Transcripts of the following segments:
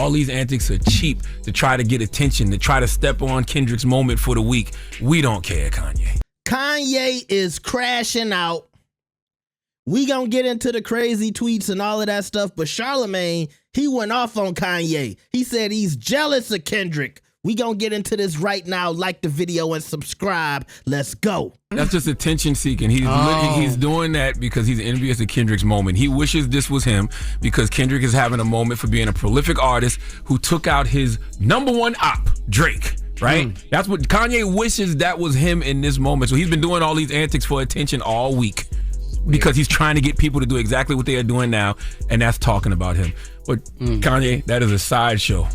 all these antics are cheap to try to get attention, to try to step on Kendrick's moment for the week. We don't care, Kanye. Kanye is crashing out. We gonna get into the crazy tweets and all of that stuff, but Charlamagne, he went off on Kanye. He said he's jealous of Kendrick. We gonna get into this right now. Like the video and subscribe. Let's go. That's just attention seeking. He's doing that because he's envious of Kendrick's moment. He wishes this was him because Kendrick is having a moment for being a prolific artist who took out his #1 op, Drake. Right? That's what Kanye wishes that was him in this moment. So he's been doing all these antics for attention all week because he's trying to get people to do exactly what they are doing now, and that's talking about him. But Kanye, that is a sideshow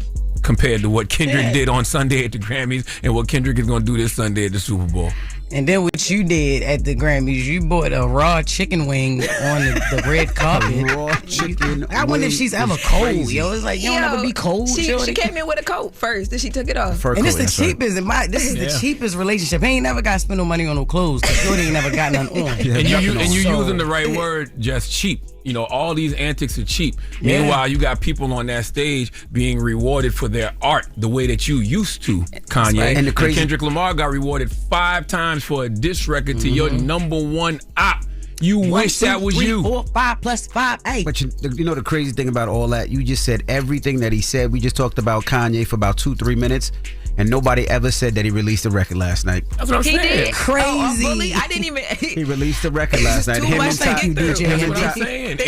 compared to what Kendrick did on Sunday at the Grammys and what Kendrick is going to do this Sunday at the Super Bowl. And then what you did at the Grammys, you bought a raw chicken wing on the red carpet. Raw chicken I wonder if she's ever cold, crazy. yo. It's like, you don't ever be cold. She came in with a coat first, then she took it off. And this is the cheapest this is the cheapest relationship. He ain't never got to spend no money on no clothes because Shorty ain't never got none on. And you using the right word, just cheap. You know, all these antics are cheap. Meanwhile, you got people on that stage being rewarded for their art the way that you used to, Kanye. Right. And Kendrick Lamar got rewarded 5 times for a diss record to your #1 op. You wish that was 3, you. 4, 5 plus 5, 8. But you know the crazy thing about all that? You just said everything that he said. We just talked about Kanye for about 2-3 minutes, and nobody ever said that he released a record last night. That's what I'm saying. Did. Crazy. Bully. I didn't even. He released a record last night. Too much to get through. That's what I'm saying.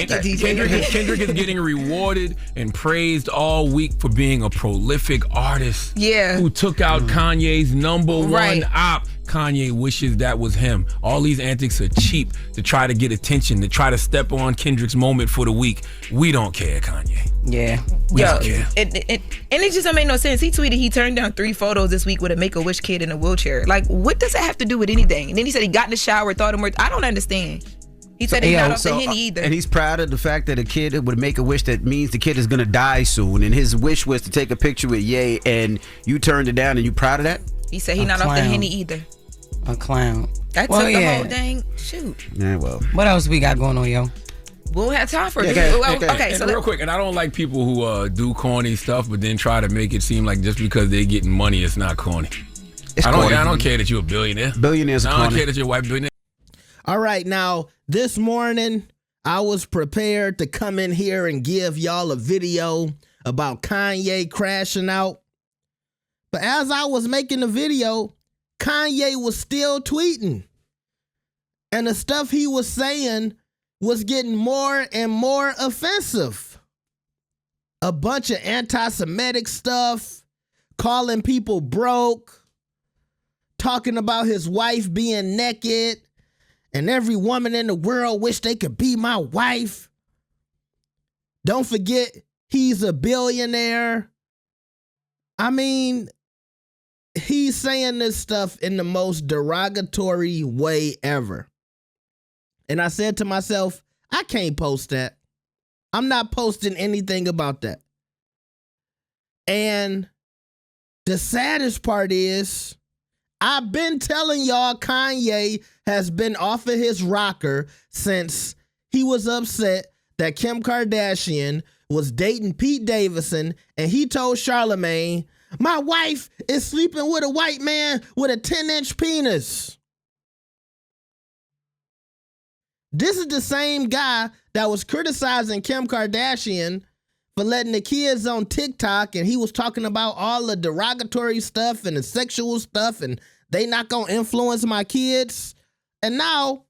Kendrick is getting rewarded and praised all week for being a prolific artist. Yeah. Who took out Kanye's #1 op. Kanye wishes that was him. All these antics are cheap to try to get attention, to try to step on Kendrick's moment for the week. We don't care, Kanye. Yeah. We don't care. And it just don't make no sense. He tweeted he turned down 3 photos this week with a Make-A-Wish kid in a wheelchair. Like, what does that have to do with anything? And then he said he got in the shower, thought him worth. I don't understand. He said he's not off the Henny either. And he's proud of the fact that a kid would make a wish that means the kid is going to die soon. And his wish was to take a picture with Ye, and you turned it down, and you proud of that? He said he's not off the Henny either. A clown. That took the whole dang shoot. Yeah, well. What else we got going on, yo? We don't have time for it. Okay, so real quick, and I don't like people who do corny stuff, but then try to make it seem like just because they're getting money, it's not corny. I don't care that you're a billionaire. Billionaires are corny. I don't care that you're a white billionaire. All right, now, this morning, I was prepared to come in here and give y'all a video about Kanye crashing out. But as I was making the video, Kanye was still tweeting. And the stuff he was saying was getting more and more offensive. A bunch of anti-Semitic stuff, calling people broke, talking about his wife being naked, and every woman in the world wish they could be my wife. Don't forget, he's a billionaire. I mean, he's saying this stuff in the most derogatory way ever. And I said to myself, I can't post that. I'm not posting anything about that. And the saddest part is, I've been telling y'all Kanye has been off of his rocker since he was upset that Kim Kardashian was dating Pete Davidson, and he told Charlamagne, my wife is sleeping with a white man with a 10-inch penis. This is the same guy that was criticizing Kim Kardashian for letting the kids on TikTok, and he was talking about all the derogatory stuff and the sexual stuff, and they not gonna influence my kids. And now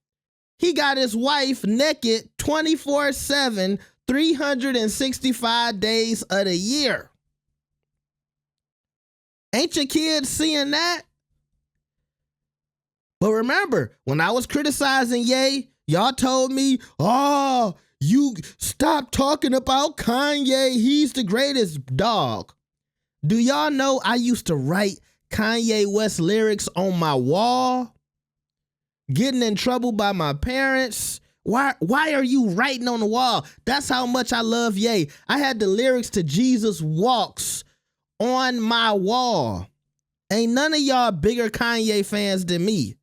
he got his wife naked 24/7, 365 days of the year. Ain't your kids seeing that? But remember, when I was criticizing Ye, y'all told me, oh, you stop talking about Kanye. He's the greatest. Dog. Do y'all know I used to write Kanye West lyrics on my wall? Getting in trouble by my parents. Why are you writing on the wall? That's how much I love Ye. I had the lyrics to Jesus Walks on my wall. Ain't none of y'all bigger Kanye fans than me.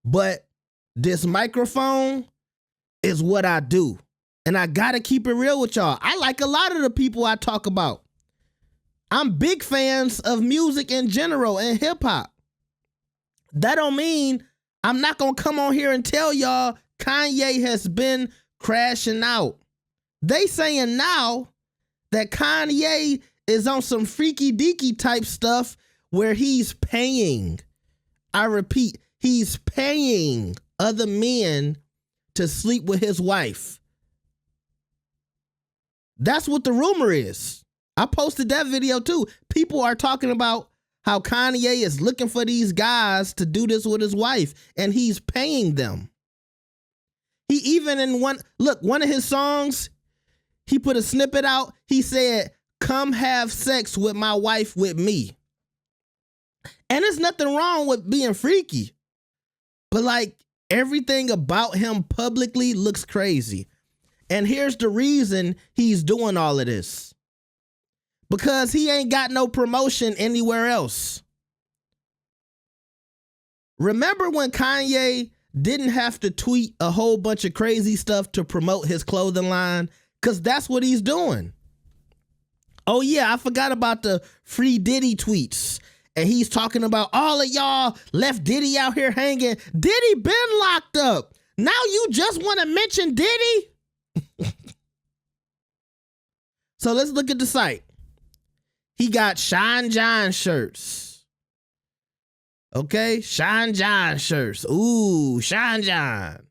But this microphone is what I do. And I gotta keep it real with y'all. I like a lot of the people I talk about. I'm big fans of music in general and hip hop. That don't mean I'm not gonna come on here and tell y'all Kanye has been crashing out. They saying now that Kanye is on some freaky deaky type stuff where he's paying. I repeat, he's paying other men to sleep with his wife. That's what the rumor is. I posted that video too. People are talking about how Kanye is looking for these guys to do this with his wife, and he's paying them. He even in one of his songs, he put a snippet out. He said, "Come have sex with my wife with me." And there's nothing wrong with being freaky. But like everything about him publicly looks crazy. And here's the reason he's doing all of this. Because he ain't got no promotion anywhere else. Remember when Kanye didn't have to tweet a whole bunch of crazy stuff to promote his clothing line? Because that's what he's doing. Oh yeah, I forgot about the free Diddy tweets. And he's talking about all of y'all left Diddy out here hanging. Diddy been locked up. Now you just want to mention Diddy? So let's look at the site. He got Shine John shirts. Okay, Shine John shirts. Ooh, Shine John.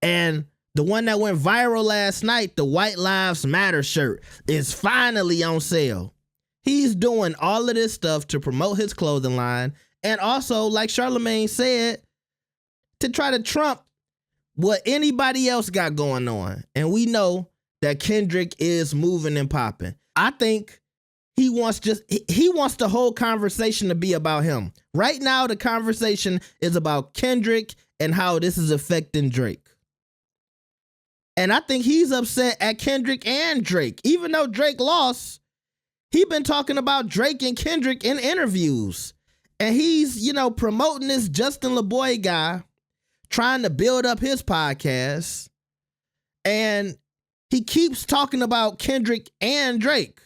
And the one that went viral last night, the White Lives Matter shirt, is finally on sale. He's doing all of this stuff to promote his clothing line, and also, like Charlamagne said, to try to trump what anybody else got going on. And we know that Kendrick is moving and popping. I think he wants the whole conversation to be about him. Right now, the conversation is about Kendrick and how this is affecting Drake. And I think he's upset at Kendrick and Drake. Even though Drake lost, he been talking about Drake and Kendrick in interviews. And he's, promoting this Justin LaBoy guy, trying to build up his podcast. And he keeps talking about Kendrick and Drake.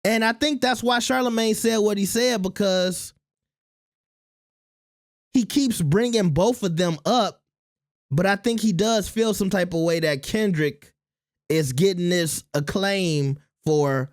And I think that's why Charlamagne said what he said, because he keeps bringing both of them up. But I think he does feel some type of way that Kendrick is getting this acclaim for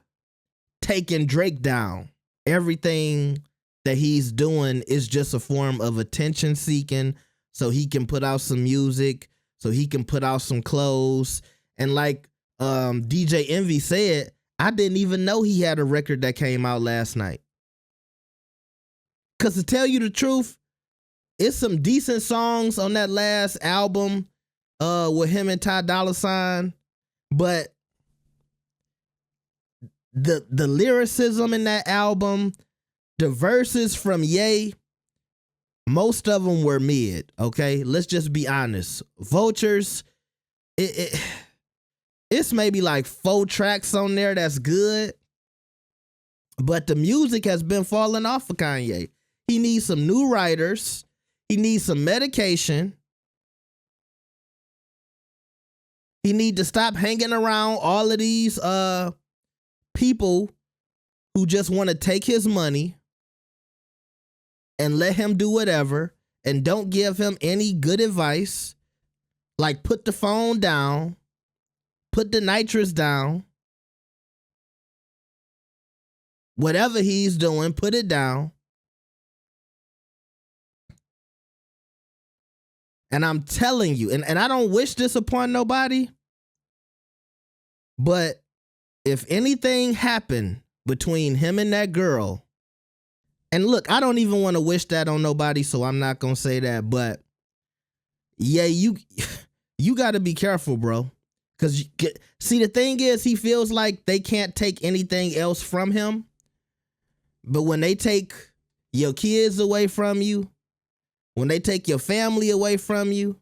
taking Drake down. Everything that he's doing is just a form of attention seeking, so he can put out some music, so he can put out some clothes. And like DJ Envy said, I didn't even know he had a record that came out last night. Because to tell you the truth, it's some decent songs on that last album with him and Ty Dolla $ign, but the lyricism in that album, the verses from Ye, most of them were mid, okay? Let's just be honest. Vultures, it's maybe like 4 tracks on there that's good, but the music has been falling off for Kanye. He needs some new writers. He needs some medication. He need to stop hanging around all of these people who just want to take his money and let him do whatever and don't give him any good advice. Like, put the phone down, put the nitrous down, whatever he's doing, put it down. And I'm telling you, and I don't wish this upon nobody, but if anything happened between him and that girl, and look, I don't even want to wish that on nobody, so I'm not going to say that, but yeah, you got to be careful, bro. Because, see, the thing is, he feels like they can't take anything else from him. But when they take your kids away from you, when they take your family away from you,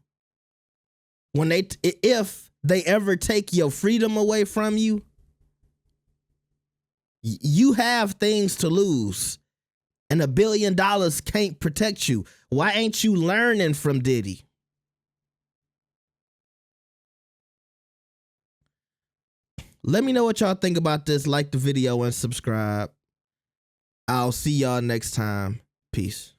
if they ever take your freedom away from you, you have things to lose. And $1 billion can't protect you. Why ain't you learning from Diddy? Let me know what y'all think about this. Like the video and subscribe. I'll see y'all next time. Peace.